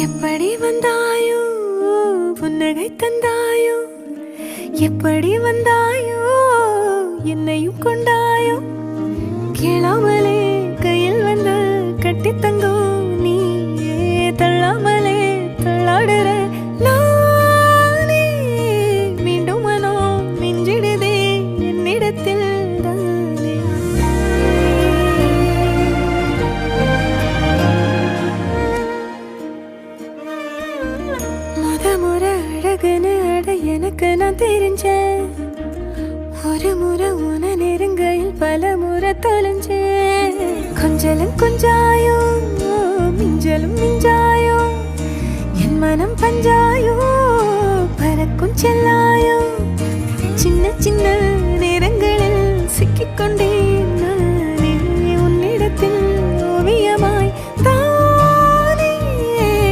எப்படி வந்தாயோ புன்னகை தந்தாயோ எப்படி வந்தாயோ என்னையும் கொண்டாயோ கேளாமலே கையில் வந்து கட்டி தங்கோ நீயே தள்ளாமலே தள்ளாடுற நானே மீண்டும் மனோ மிஞ்சிடுதே என்னிடத்தில் தானே முறை அழகுன்னு அட எனக்கு நான் தெரிஞ்சேன் ஒரு முறை உன நெருங்கையில் பல முறை தொலைஞ்சேன் கொஞ்சலும் கொஞ்சாயோ மிஞ்சலும் மிஞ்சா